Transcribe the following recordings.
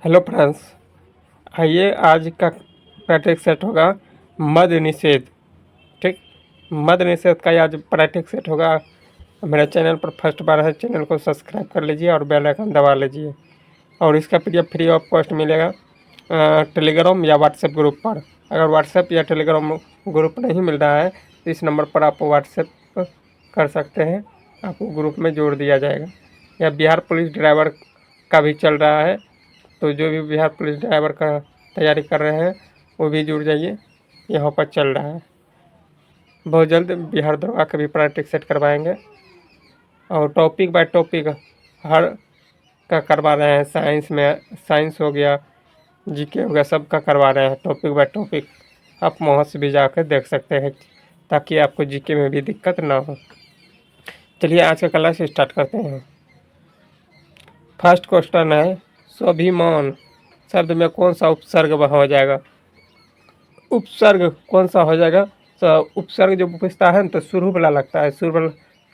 Hello friends, आइए आज का प्रैक्टिस सेट होगा मद निषेध। ठीक, मद निषेध का आज प्रैक्टिस सेट होगा। मेरे चैनल पर फर्स्ट बार है, चैनल को सब्सक्राइब कर लीजिए और बेल आइकन दबा लीजिए। और इसका पीडीएफ फ्री ऑफ कॉस्ट मिलेगा टेलीग्राम या व्हाट्सएप ग्रुप पर। अगर व्हाट्सएप या टेलीग्राम ग्रुप नहीं मिल रहा है तो इस नंबर पर आप व्हाट्सएप कर सकते हैं, आपको ग्रुप में जोड़ दिया जाएगा। या बिहार पुलिस ड्राइवर का भी चल रहा है, तो जो भी बिहार पुलिस ड्राइवर का तैयारी कर रहे हैं वो भी जुड़ जाइए, यहाँ पर चल रहा है। बहुत जल्द बिहार दरोगा का भी प्रैक्टिस सेट करवाएंगे और टॉपिक बाय टॉपिक हर का करवा रहे हैं। साइंस में साइंस हो गया, जीके हो गया, सब का करवा रहे हैं टॉपिक बाय टॉपिक। आप वहाँ से भी जाकर देख सकते हैं ताकि आपको जीके में भी दिक्कत ना हो। चलिए आज का क्लास स्टार्ट करते हैं। फर्स्ट क्वेश्चन है, स्वाभिमान शब्द में कौन सा उपसर्ग हो जाएगा? उपसर्ग कौन सा हो जाएगा? तो उपसर्ग जो पूछता है ना तो शुरू वाला लगता है। शुरू वाला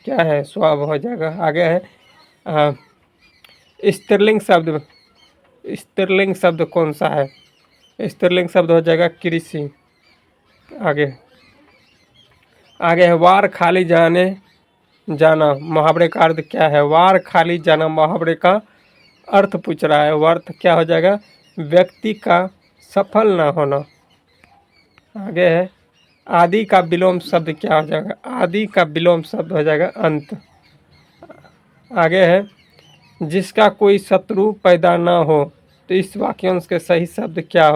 क्या है? स्वाभ हो जाएगा। आगे है स्त्रीलिंग शब्द। स्त्रीलिंग शब्द कौन सा है? स्त्रीलिंग शब्द हो जाएगा कृषि। आगे आगे है वार खाली जाने जाना, मुहावरे का अर्थ क्या है? वार खाली जाना मुहावरे का अर्थ पूछ रहा है। अर्थ क्या हो जाएगा? व्यक्ति का सफल ना होना। आगे है आदि का विलोम शब्द क्या हो जाएगा? आदि का विलोम शब्द हो जाएगा अंत। आगे है जिसका कोई शत्रु पैदा ना हो, तो इस वाक्यांश के सही शब्द क्या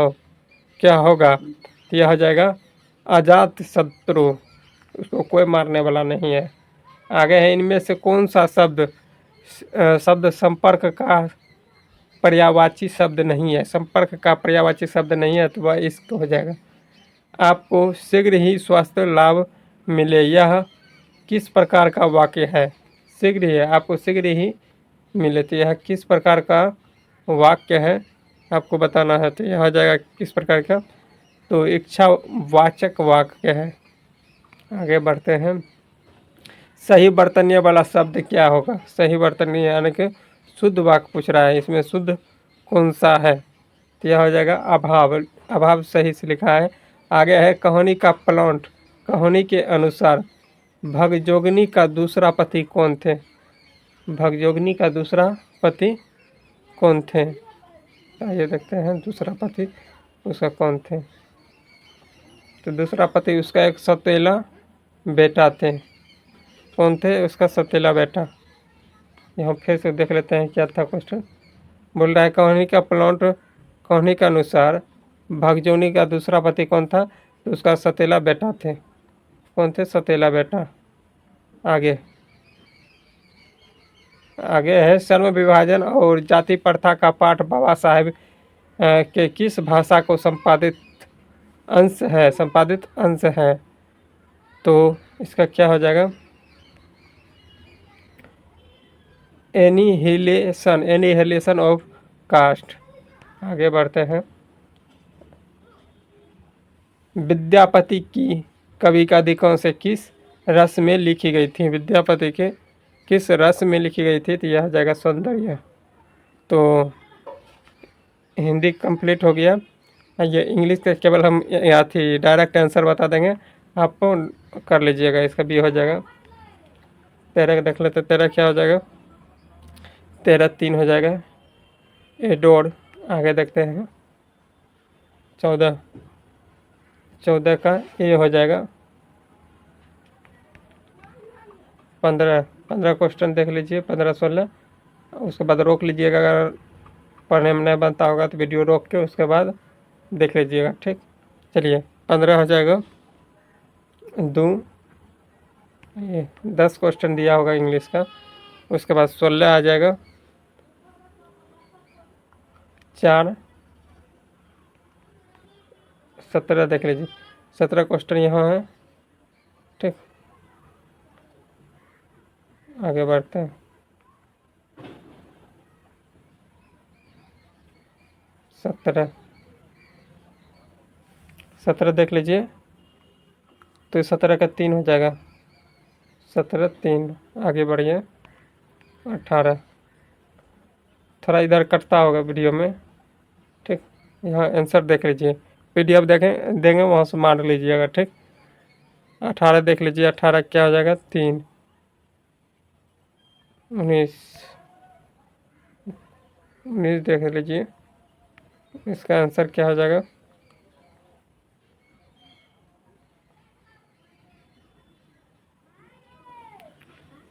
होगा? तो यह हो जाएगा अजात शत्रु, उसको कोई मारने वाला नहीं है। आगे है इनमें से कौन सा शब्द संपर्क का पर्यायवाची शब्द नहीं है? संपर्क का पर्यायवाची शब्द नहीं है तो वह इश्क हो जाएगा। आपको शीघ्र ही स्वास्थ्य लाभ मिले, यह किस प्रकार का वाक्य है? शीघ्र ही, आपको शीघ्र ही मिले, तो यह किस प्रकार का वाक्य है आपको बताना है। तो यह हो जाएगा किस प्रकार का? तो इच्छावाचक वाक्य है। आगे बढ़ते हैं। सही वर्तनीय वाला शब्द क्या होगा? सही वर्तनीय यानी कि शुद्ध वाक्य पूछ रहा है, इसमें शुद्ध कौन सा है? तो यह हो जाएगा अभाव। अभाव सही से लिखा है। आगे है कहानी का प्लॉट। कहानी के अनुसार भगजोगिनी का दूसरा पति कौन थे? भगजोगिनी का दूसरा पति कौन थे? आइए देखते हैं दूसरा पति उसका कौन थे। तो दूसरा पति उसका एक सौतेला बेटा थे। कौन थे उसका सौतेला बेटा? यहाँ फिर से देख लेते हैं क्या था क्वेश्चन। बोल रहा है कहानी का प्लॉट, कहानी के अनुसार भगजोगिनी का दूसरा पति कौन था? तो उसका सौतेला बेटा थे। कौन थे? सौतेला बेटा। आगे है श्रम विभाजन और जाति प्रथा का पाठ बाबा साहेब के किस भाषा को संपादित अंश है? तो इसका क्या हो जाएगा? Annihilation of caste. आगे बढ़ते हैं। विद्यापति की कवि का अधिकांश किस रस में लिखी गई थी? विद्यापति के किस रस में लिखी गई थी? तो यह हो जाएगा सौंदर्य। तो हिंदी कंप्लीट हो गया। ये इंग्लिश का केवल हम यहाँ थी डायरेक्ट आंसर बता देंगे, आप कर लीजिएगा। इसका भी हो जाएगा। 13 देख लेते, 13 क्या हो जाएगा? 13 3 हो जाएगा। एडोर। आगे देखते हैं 14 का ये हो जाएगा। 15 क्वेश्चन देख लीजिए, 15 16। उसके बाद रोक लीजिएगा, अगर पढ़ने में नहीं बनता होगा तो वीडियो रोक के उसके बाद देख लीजिएगा। ठीक, चलिए 15 हो जाएगा। 10 क्वेश्चन दिया होगा इंग्लिश का। उसके बाद 16 आ जाएगा। 4 17 देख लीजिए। 17 क्वेश्चन यहाँ है। ठीक, आगे बढ़ते हैं। 17 देख लीजिए। तो 17 का 3 हो जाएगा। 17 3। आगे बढ़िए। 18 थोड़ा इधर कटता होगा वीडियो में। यहाँ आंसर देख लीजिए, पीडीएफ देखें देंगे वहाँ से मार लीजिएगा, ठीक। 18 देख लीजिए, 18 क्या हो जाएगा 3, 19, 19 देख लीजिए, इसका आंसर क्या हो जाएगा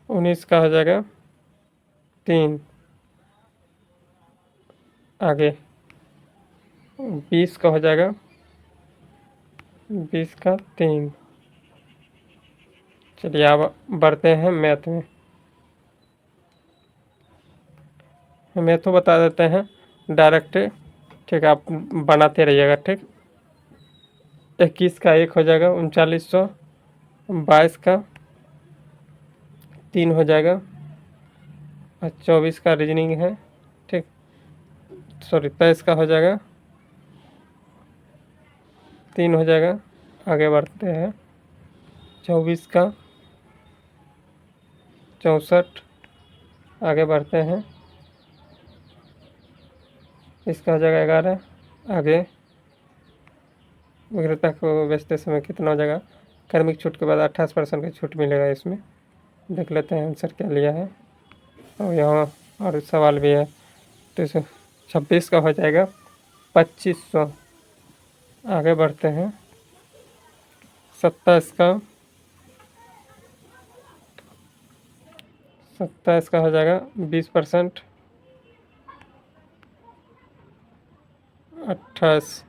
19 का हो जाएगा 3, आगे 20 का हो जाएगा 20 का 3। चलिए अब बढ़ते हैं मैथ में, मैथों बता देते हैं डायरेक्ट, ठीक। आप बनाते रहिएगा, ठीक। 21 का 1 हो जाएगा 3900, 22 का 3 हो जाएगा, और 24 का रीजनिंग है, ठीक। सॉरी 23 का हो जाएगा 3 हो जाएगा। आगे बढ़ते हैं 24 का 64, आगे बढ़ते हैं इसका हो जाएगा 11। आगे विक्रेता को बेचते समय कितना हो जाएगा, कार्मिक छूट के बाद 28% की छूट मिलेगा इसमें। देख लेते हैं आंसर क्या लिया है, और यहाँ और सवाल भी है। तो इसे 26 का हो जाएगा 2500। आगे बढ़ते हैं 27 का, 27 का हो जाएगा 20%, 28,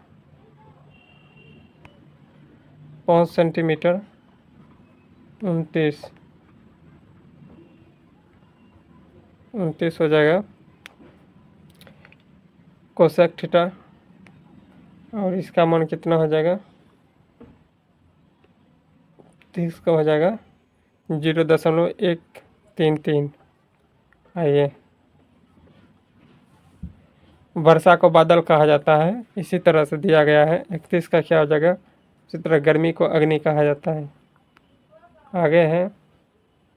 5 सेंटीमीटर, 29, 29 हो जाएगा कोसेक थीटा, और इसका मान कितना हो जाएगा 30 का हो जाएगा 0.133। आइए, वर्षा को बादल कहा जाता है, इसी तरह से दिया गया है। 31 का क्या हो जाएगा, इसी तरह गर्मी को अग्नि कहा जाता है। आगे है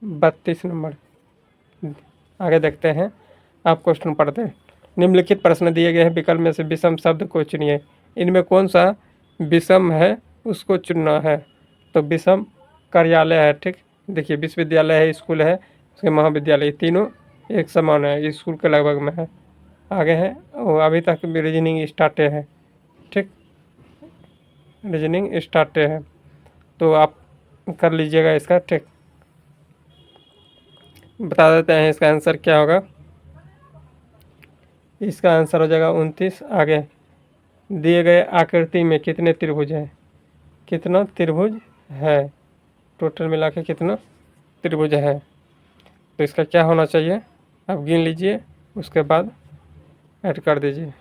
32 नंबर, आगे देखते हैं। आप क्वेश्चन पढ़ते हैं। निम्नलिखित प्रश्न दिए गए हैं, विकल्प में से विषम शब्द को चुनिए, इनमें कौन सा विषम है उसको चुनना है। तो विषम कार्यालय है, ठीक। देखिए विश्वविद्यालय है, स्कूल है, उसके महाविद्यालय, तीनों एक समान है, स्कूल के लगभग में है। आगे है और अभी तक भी रीजनिंग स्टार्टे है, ठीक, रीजनिंग स्टार्टे है, तो आप कर लीजिएगा इसका, ठीक। बता देते हैं इसका आंसर क्या होगा। इसका आंसर हो जाएगा 29। आगे दिए गए आकृति में कितने त्रिभुज हैं, कितना त्रिभुज है, टोटल मिला के कितना त्रिभुज है। तो इसका क्या होना चाहिए, आप गिन लीजिए, उसके बाद ऐड कर दीजिए।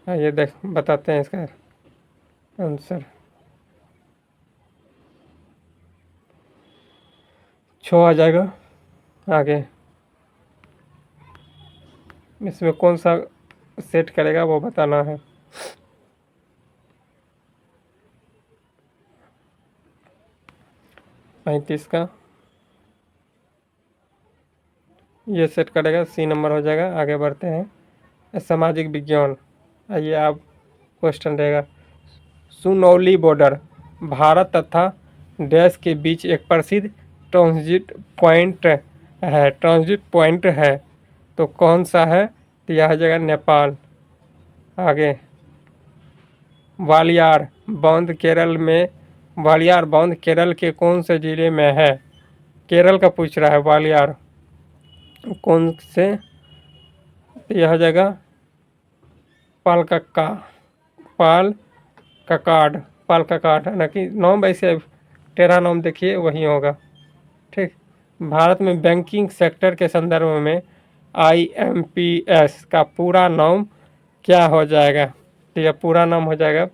आइए देख बताते हैं इसका आंसर। 6 आ जाएगा। आगे इसमें कौन सा सेट करेगा वो बताना है। 35 का ये सेट करेगा, सी नंबर हो जाएगा। आगे बढ़ते हैं सामाजिक विज्ञान। आइए आप क्वेश्चन रहेगा, सुनौली बॉर्डर भारत तथा देश के बीच एक प्रसिद्ध ट्रांजिट पॉइंट है, ट्रांजिट पॉइंट है, तो कौन सा है, तो यह हो जाएगा नेपाल। आगे वालियार बांध केरल में, वालियार बांध केरल के कौन से जिले में है, केरल का पूछ रहा है, वालियार कौन से, तो यह हो जाएगा पालकक्का, पाल ककाड, पाल ककाड है ना, कि नाम ऐसे टेढ़ा नाम देखिए वही होगा, ठीक। भारत में बैंकिंग सेक्टर के संदर्भ में IMPS का पूरा नाम क्या हो जाएगा, तो यह पूरा नाम हो जाएगा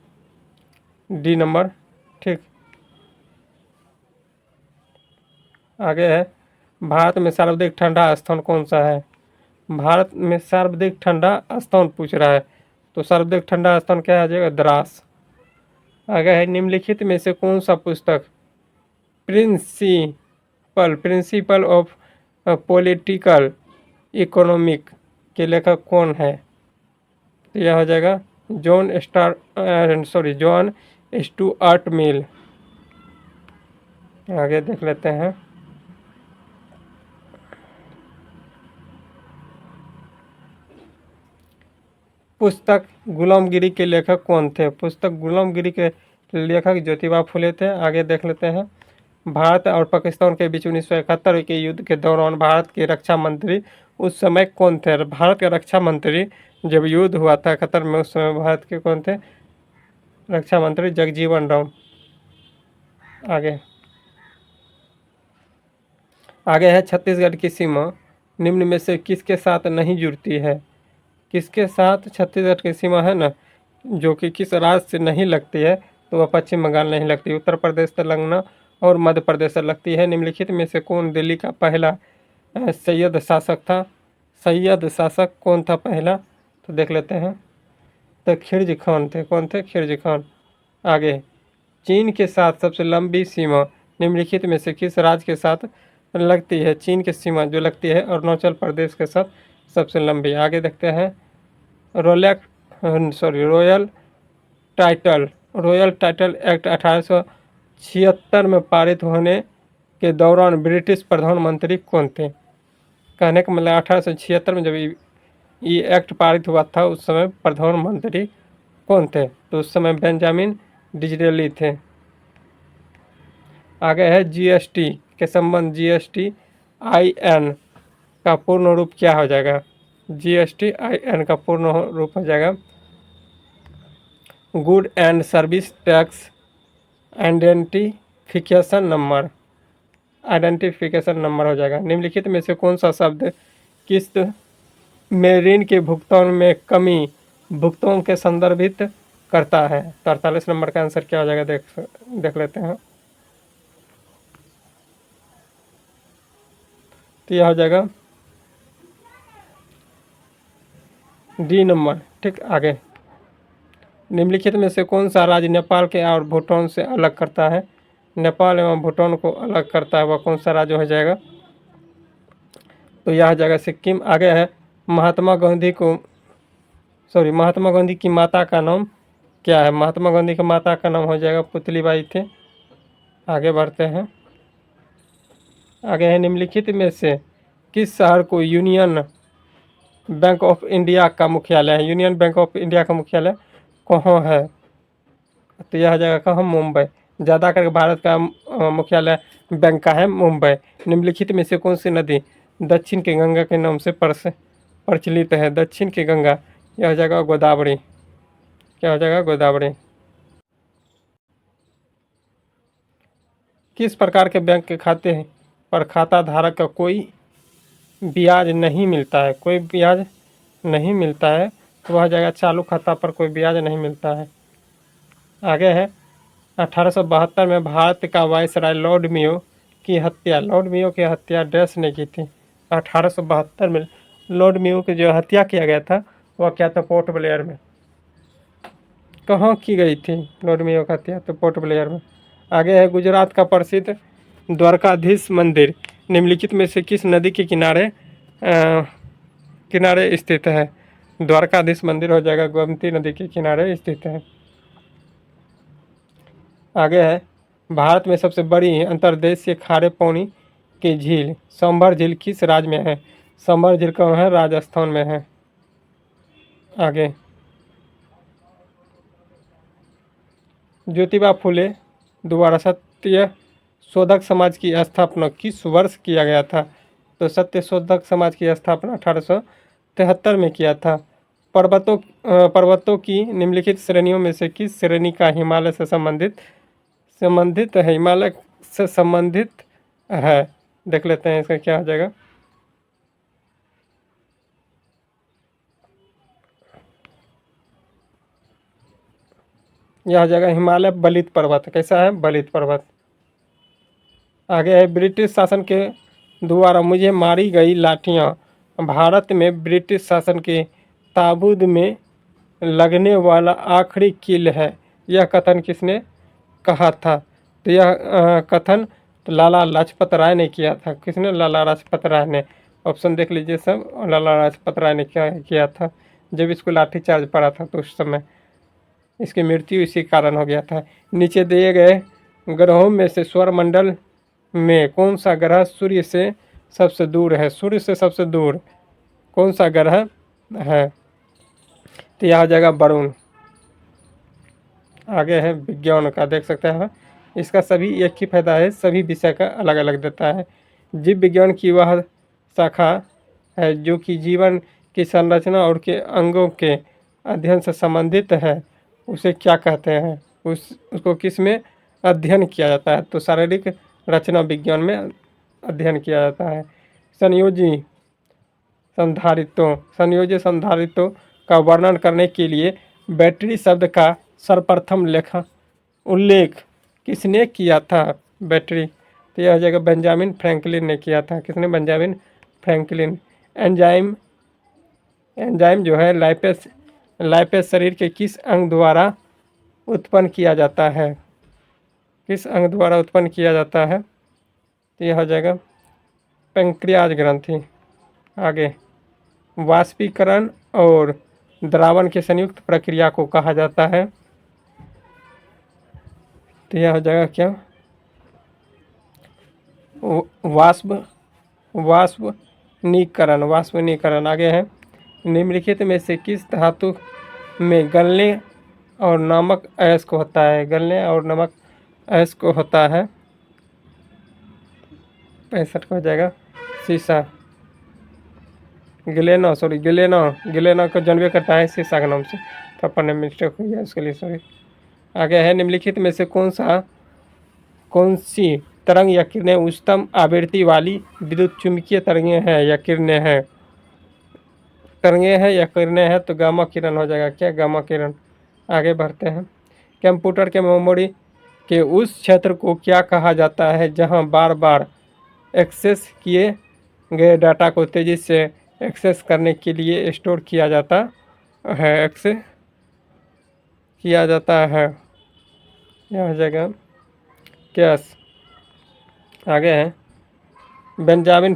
डी नंबर, ठीक। आगे है भारत में सर्वाधिक ठंडा स्थान कौन सा है, भारत में सर्वाधिक ठंडा स्थान पूछ रहा है, तो सर्वाधिक ठंडा स्थान क्या आ जाएगा, द्रास। आगे है निम्नलिखित में से कौन सा पुस्तक प्रिंसिपल ऑफ पॉलिटिकल इकोनॉमिक के लेखक कौन है, तो यह हो जाएगा जॉन स्टुअर्ट मिल। आगे देख लेते हैं। पुस्तक गुलामगिरी के लेखक कौन थे? पुस्तक गुलामगिरी के लेखक ज्योतिबा फुले थे। आगे देख लेते हैं। भारत और पाकिस्तान के बीच 1971 के युद्ध के दौरान भारत के रक्षा मंत्री उस समय कौन थे? भारत के रक्षा मंत्री जब युद्ध हुआ था कतर में, उस समय भारत के कौन थे? रक्षा मंत्री जगजीवन राम। आगे है छत्तीसगढ़ की सीमा निम्न में से किसके साथ नहीं जुड़ती है? किसके साथ छत्तीसगढ़ की सीमा है ना, जो कि किस राज्य से नहीं लगती है, तो वह पश्चिम बंगाल नहीं लगती, उत्तर प्रदेश, तेलंगाना और मध्य प्रदेश से लगती है। निम्नलिखित में से कौन दिल्ली का पहला सैयद शासक था? सैयद शासक कौन था पहला? तो देख लेते हैं। तो खिलजी खान थे। कौन थे? खिलजी खान। आगे, चीन के साथ सबसे लंबी सीमा निम्नलिखित में से किस राज्य के साथ लगती है? चीन की सीमा जो लगती है अरुणाचल प्रदेश के साथ सबसे लंबी। आगे देखते हैं। रॉयल टाइटल एक्ट 1876 में पारित होने के दौरान ब्रिटिश प्रधानमंत्री कौन थे? कहने का मतलब 1876 में जब ये एक्ट पारित हुआ था उस समय प्रधानमंत्री कौन थे? तो उस समय बेंजामिन डिज़राली थे। आगे है जीएसटी के संबंध। GSTIN का पूर्ण रूप क्या हो जाएगा? GSTIN का पूर्ण रूप हो जाएगा good and service tax identification number हो जाएगा। निम्नलिखित में से कौन सा शब्द किस्त में ऋण के भुगतान में कमी भुगतान के संदर्भित करता है? 43 नंबर का आंसर क्या हो जाएगा? देख लेते हैं। तो यह हो जाएगा डी नंबर। ठीक। आगे, निम्नलिखित में से कौन सा राज्य नेपाल के और भूटान से अलग करता है? नेपाल एवं भूटान को अलग करता है वह कौन सा राज्य हो जाएगा? तो यह हो जाएगा सिक्किम। आगे है महात्मा गांधी की माता का नाम क्या है? महात्मा गांधी की माता का नाम हो जाएगा पुतलीबाई थे। आगे बढ़ते हैं। आगे है निम्नलिखित में से किस शहर को यूनियन बैंक ऑफ इंडिया का मुख्यालय है? यूनियन बैंक ऑफ इंडिया का मुख्यालय कहाँ है? तो यह जगह कहाँ? मुंबई। ज़्यादा करके भारत का मुख्यालय बैंक का है मुंबई। निम्नलिखित में से कौन सी नदी दक्षिण की गंगा के नाम से प्रचलित है? दक्षिण की गंगा। यह हो जाएगा गोदावरी। क्या हो जाएगा? गोदावरी। किस प्रकार के बैंक के खाते पर खाता धारक का कोई ब्याज नहीं मिलता है? कोई ब्याज नहीं मिलता है तो वह जाएगा चालू खाता पर कोई ब्याज नहीं मिलता है। आगे है 1872 में भारत का वायसराय लॉर्ड मेयो की हत्या डैश ने की थी? 1872 में लॉर्ड मेयो की जो हत्या किया गया था वह क्या था? पोर्ट ब्लेयर में। कहाँ की गई थी लॉर्ड मेयो की हत्या? तो पोर्ट ब्लेयर में। आगे है गुजरात का प्रसिद्ध द्वारकाधीश मंदिर निम्नलिखित में से किस नदी के किनारे स्थित है? द्वारकाधीश मंदिर हो जाएगा गोमती नदी के किनारे स्थित है। आगे है भारत में सबसे बड़ी अंतर्देशीय खारे पानी की झील सांभर झील किस राज्य में है? सांभर झील कहाँ है? राजस्थान में है। आगे, ज्योतिबा फुले द्वारा सत्य शोधक समाज की स्थापना किस वर्ष किया गया था? तो सत्य शोधक समाज की स्थापना 1873 में किया था। पर्वतों की निम्नलिखित श्रेणियों में से किस श्रेणी का हिमालय से संबंधित है? हिमालय से संबंधित है। देख लेते हैं इसका क्या हो जाएगा। यह हो जाएगा हिमालय बलित पर्वत। कैसा है? बलित पर्वत। आगे है ब्रिटिश शासन के द्वारा मुझे मारी गई लाठियाँ भारत में ब्रिटिश शासन के ताबूत में लगने वाला आखिरी कील है। यह कथन किसने कहा था? तो यह कथन तो लाला लाजपत राय ने किया था। किसने? लाला लाजपत राय ने। ऑप्शन देख लीजिए सब। लाला लाजपत राय ने क्या किया था जब इसको लाठीचार्ज पड़ा था तो उस समय इसकी मृत्यु इसी कारण हो गया था। नीचे दिए गए ग्रहों में से सौरमंडल में कौन सा ग्रह सूर्य से सबसे दूर है? सूर्य से सबसे दूर कौन सा ग्रह है? तो यह हो जाएगा वरुण। आगे है विज्ञान का, देख सकते हैं इसका सभी एक ही फायदा है, सभी विषय का अलग अलग देता है। जीव विज्ञान की वह शाखा है जो कि जीवन की संरचना और के अंगों के अध्ययन से संबंधित है, उसे क्या कहते हैं? उसको किस में अध्ययन किया जाता है? तो शारीरिक रचना विज्ञान में अध्ययन किया जाता है। संयोजी संधारित्रों का वर्णन करने के लिए बैटरी शब्द का सर्वप्रथम उल्लेख किसने किया था? बैटरी, तो यह हो जाएगा बेंजामिन फ्रैंकलिन ने किया था। किसने? Benjamin Franklin. एंजाइम जो है लाइपेस शरीर के किस अंग द्वारा उत्पन्न किया जाता है? किस अंग द्वारा उत्पन्न किया जाता है? तो यह हो जाएगा पैंक्रियाज ग्रंथि। आगे वाष्पीकरण और द्रावण के संयुक्त प्रक्रिया को कहा जाता है? तो यह हो जाएगा क्या? वाष्पनीकरण। आगे है निम्नलिखित में से किस धातु में गलने और नमक अयस्क होता है? गलने और नमक अयस्क होता है? 65 का हो जाएगा शीशा। गिलेना को जानवे करता है शीशा के नाम से, तो पढ़ने में मिस्टेक हुई है, उसके लिए सॉरी। आगे है निम्नलिखित में से कौन सी तरंग या किरणें उच्चतम आवृत्ति वाली विद्युत चुंबकीय तरंगें हैं या किरणें हैं? तरंगें हैं या किरणें हैं? तो गामा किरण हो जाएगा। क्या? गामा किरण। आगे बढ़ते हैं। कंप्यूटर के मेमोरी के उस क्षेत्र को क्या कहा जाता है जहां बार बार एक्सेस किए गए डाटा को तेज़ी से एक्सेस करने के लिए स्टोर किया जाता है? यह हो जाएगा कैश। आगे है बेंजामिन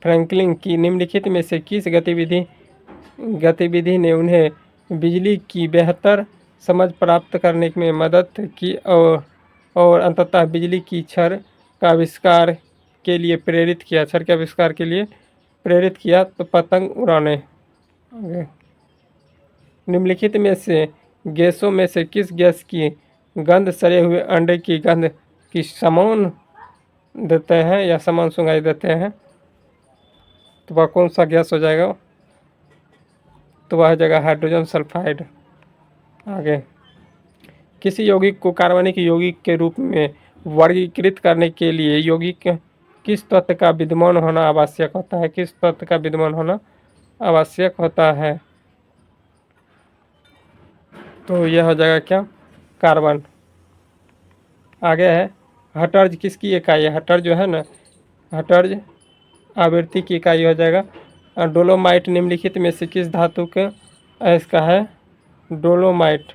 फ्रैंकलिन की निम्नलिखित में से किस गतिविधि ने उन्हें बिजली की बेहतर समझ प्राप्त करने में मदद की और अंततः बिजली की छड़ के आविष्कार के लिए प्रेरित किया? तो पतंग उड़ाने। निम्नलिखित में से गैसों में से किस गैस की गंध सड़े हुए अंडे की गंध की समान देते हैं या समान सुंगाई देते हैं? तो वह कौन सा गैस हो जाएगा? तो वह हो जाएगा हाइड्रोजन सल्फाइड। आगे किसी यौगिक को कार्बनिक यौगिक के रूप में वर्गीकृत करने के लिए यौगिक किस तत्व का विद्यमान होना आवश्यक होता है? किस तत्व का विद्यमान होना आवश्यक होता है? तो यह हो जाएगा क्या? कार्बन। आगे है हटर्ज किसकी इकाई है? हटर्ज जो है ना, हटर्ज आवृत्ति की इकाई हो जाएगा। डोलोमाइट निम्नलिखित में से किस धातु के अयस्क है? डोलोमाइट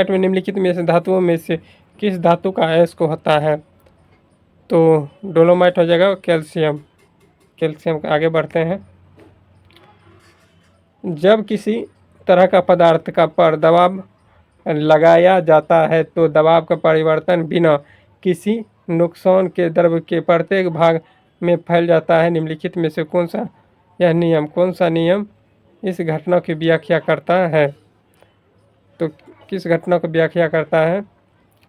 में निम्नलिखित में से धातुओं में से किस धातु का अयस्क होता है? तो डोलोमाइट हो जाएगा कैल्शियम का। आगे बढ़ते हैं। जब किसी तरह का पदार्थ का पर दबाव लगाया जाता है तो दबाव का परिवर्तन बिना किसी नुकसान के द्रव के प्रत्येक भाग में फैल जाता है। निम्नलिखित में से कौन सा नियम इस घटना की व्याख्या करता है? तो किस घटना को व्याख्या करता है?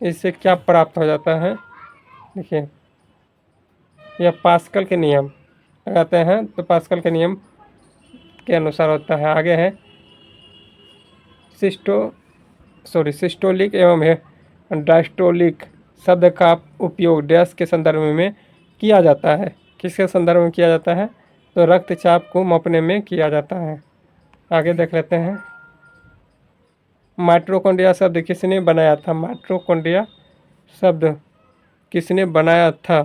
इससे क्या प्राप्त हो जाता है? देखिए यह पास्कल के नियम लगाते हैं, तो पास्कल के नियम के अनुसार होता है। आगे है सिस्टोलिक एवं डायस्टोलिक शब्द का उपयोग डैश के संदर्भ में किया जाता है? किसके संदर्भ में किया जाता है? तो रक्तचाप को मापने में किया जाता है। आगे देख लेते हैं माइटोकॉन्ड्रिया शब्द किसने बनाया था? माइटोकॉन्ड्रिया शब्द किसने बनाया था?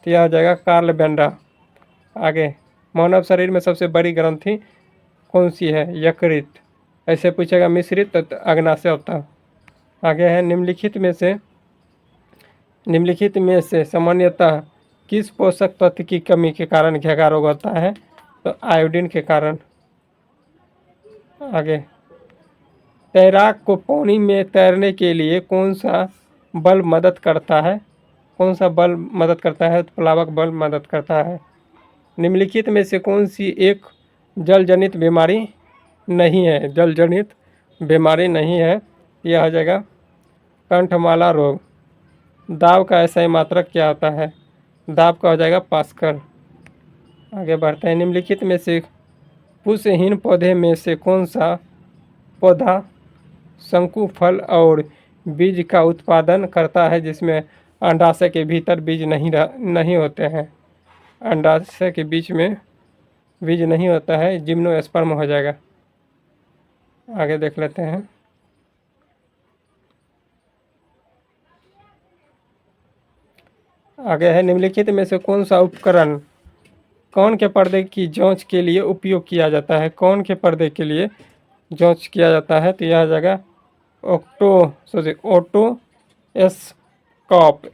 तो यह आ जाएगा कार्ल बेंडा। आगे मानव शरीर में सबसे बड़ी ग्रंथि कौन सी है? यकृत। ऐसे पूछेगा मिश्रित तो अग्नाशय होता। आगे है निम्नलिखित में से सामान्यतः किस पोषक तत्व की कमी के कारण घेंघा रोग होता है? तो आयोडीन के कारण। आगे तैराक को पानी में तैरने के लिए कौन सा बल मदद करता है? कौन सा बल मदद करता है? तो प्लावक बल मदद करता है। निम्नलिखित में से कौन सी एक जल जनित बीमारी नहीं है? जल जनित बीमारी नहीं है, यह हो जाएगा कंठमाला रोग। दाब का ऐसा ही मात्रक क्या होता है? दाब का हो जाएगा पास्कल। आगे बढ़ते हैं। निम्नलिखित में से पुष्पहीन पौधे में से कौन सा पौधा शंकु फल और बीज का उत्पादन करता है जिसमें अंडाशय के भीतर बीज नहीं होते हैं? अंडाशय के बीच में बीज नहीं होता है, जिम्नोस्पर्म हो जाएगा। आगे देख लेते हैं। आगे है, निम्नलिखित में से कौन सा उपकरण कौन के पर्दे की जांच के लिए उपयोग किया जाता है? कौन के पर्दे के लिए जांच किया जाता है? तो यह आ जाएगा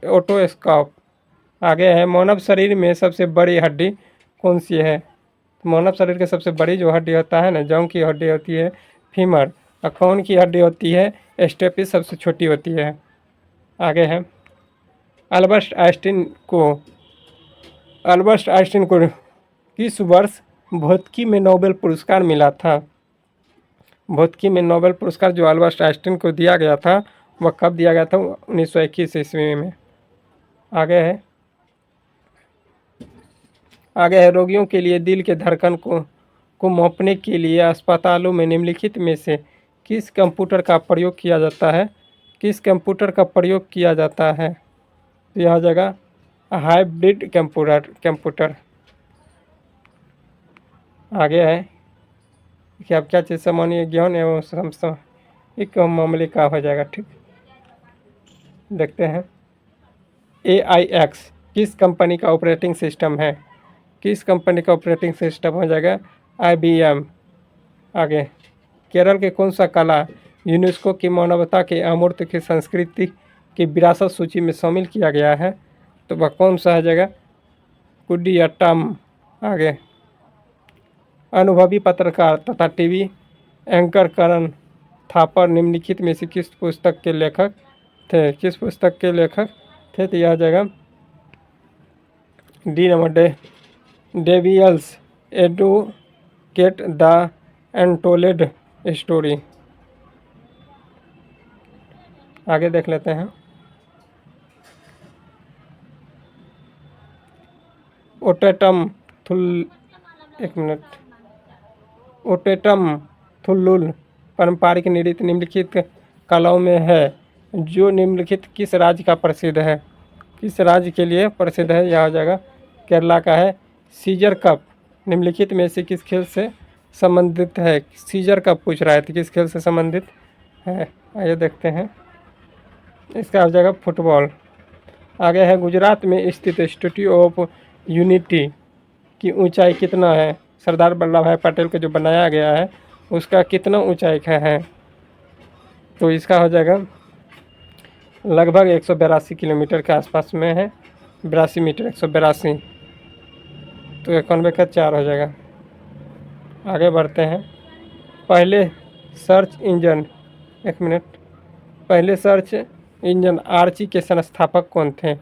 ओटोस्कोप। आगे है, मानव शरीर में सबसे बड़ी हड्डी कौन सी है? तो मानव शरीर के सबसे बड़ी जो हड्डी होता है ना, जौ की हड्डी होती है फीमर, और कौन की हड्डी होती है स्टेपिस, सबसे छोटी होती है। आगे है, अल्बर्ट आइंस्टीन को किस वर्ष भौतिकी में नोबेल पुरस्कार मिला था? भौतिकी में नोबेल पुरस्कार जो अल्बर्ट आइंस्टीन को दिया गया था वह कब दिया गया था? 1921 ईस्वी में। आगे है, रोगियों के लिए दिल के धड़कन को मापने के लिए अस्पतालों में निम्नलिखित में से किस कंप्यूटर का प्रयोग किया जाता है? किस कंप्यूटर का प्रयोग किया जाता है? तो यह जगह हाइब्रिड कंप्यूटर। आगे है कि आप क्या चीज़ सामान्य ज्ञान एवं समसामयिक मामले का हो जाएगा। ठीक, देखते हैं। AIX किस कंपनी का ऑपरेटिंग सिस्टम है? किस कंपनी का ऑपरेटिंग सिस्टम हो जाएगा? IBM। आगे, केरल के कौन सा कला यूनेस्को की मानवता के अमूर्त की संस्कृति की विरासत सूची में शामिल किया गया है? तो वह कौन सा है जगह? कुडियाट्टम। आगे, अनुभवी पत्रकार तथा टीवी एंकर करण थापर निम्नलिखित में से किस पुस्तक के लेखक थे? किस पुस्तक के लेखक थे? तो यह जगह D number devils educate the untold story. आगे देख लेते हैं। ओटेटम थुल्लुल पारंपरिक नृत्य निम्नलिखित कलाओं में है जो निम्नलिखित किस राज्य का प्रसिद्ध है? किस राज्य के लिए प्रसिद्ध है? यह हो जाएगा केरला का है। सीजर कप निम्नलिखित में से किस खेल से संबंधित है? सीजर कप पूछ रहा है तो किस खेल से संबंधित है? आइए देखते हैं। इसका हो जाएगा फुटबॉल। आगे है, गुजरात में स्थित स्टैच्यू ऑफ यूनिटी की ऊंचाई कितना है? सरदार वल्लभ भाई पटेल को जो बनाया गया है उसका कितना ऊंचाई का है? तो इसका हो जाएगा लगभग 182 किलोमीटर के आसपास में है। 82 मीटर 182, तो 91 का 4 हो जाएगा। आगे बढ़ते हैं। पहले सर्च इंजन पहले सर्च इंजन आर्ची के संस्थापक कौन थे?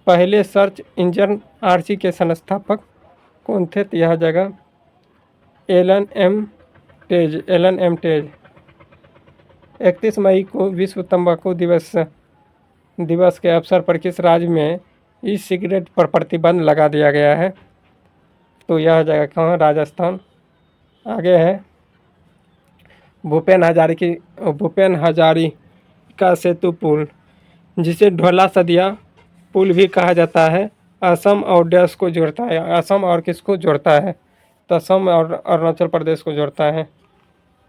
पहले सर्च इंजन आर्ची के संस्थापक कौन थे? तो यह जगह एलन एम टेज। 31 मई को विश्व तंबाकू दिवस के अवसर पर किस राज्य में ई सिगरेट पर प्रतिबंध लगा दिया गया है? तो यह जगह कहाँ? राजस्थान। आगे है, भूपेन हजारिका सेतु पुल जिसे ढोला सदिया पुल भी कहा जाता है, असम और देश को जोड़ता है। असम और किसको जोड़ता है? तो असम और अरुणाचल प्रदेश को जोड़ता है।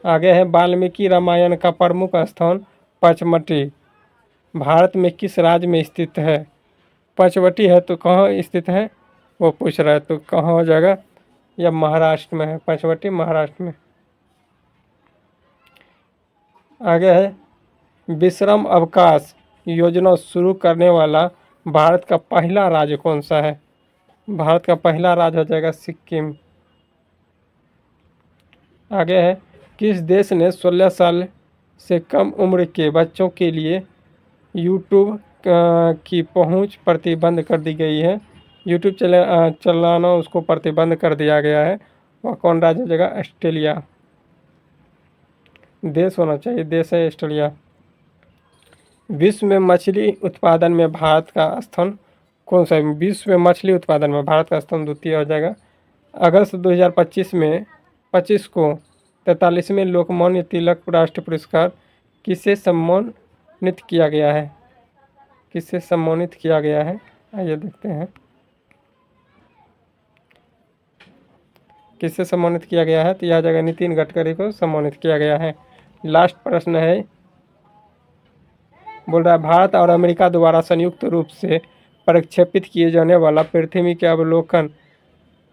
आगे है, वाल्मीकि रामायण का प्रमुख स्थान पचमढ़ी भारत में किस राज्य में स्थित है? पचमढ़ी है तो कहाँ स्थित है वो पूछ रहा है, तो कहाँ हो जाएगा? यह महाराष्ट्र में है। पचमढ़ी महाराष्ट्र में। आगे है, विश्राम अवकाश योजना शुरू करने वाला भारत का पहला राज्य कौन सा है? भारत का पहला राज्य हो जाएगा सिक्किम। आगे है, किस देश ने 16 साल से कम उम्र के बच्चों के लिए यूट्यूब की पहुंच प्रतिबंध कर दी गई है। यूट्यूब चलाना उसको प्रतिबंध कर दिया गया है। वह कौन राज्य हो जाएगा? ऑस्ट्रेलिया। देश होना चाहिए, देश है ऑस्ट्रेलिया। विश्व में मछली उत्पादन में भारत का स्थान कौन सा है? विश्व में मछली उत्पादन में भारत का स्थान द्वितीय हो जाएगा। अगस्त 2025 को 43वें लोकमान्य तिलक राष्ट्रीय पुरस्कार किसे सम्मानित किया गया है? किससे सम्मानित किया गया है? आइए देखते हैं किससे सम्मानित किया गया है। तो यह जगह नितिन गडकरी को सम्मानित किया गया है। लास्ट प्रश्न है, बोल रहा है भारत और अमेरिका द्वारा संयुक्त रूप से प्रक्षेपित किए जाने वाला पृथ्वी के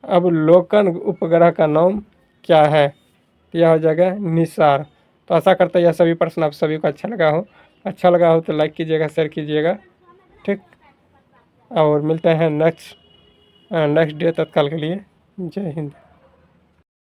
अवलोकन उपग्रह का नाम क्या है? तो यह हो जाएगा निसार। तो आशा करता है यह सभी प्रश्न आप सभी को अच्छा लगा हो तो लाइक कीजिएगा, शेयर कीजिएगा, ठीक। और मिलते हैं नेक्स्ट डे। तत्काल के लिए जय हिंद।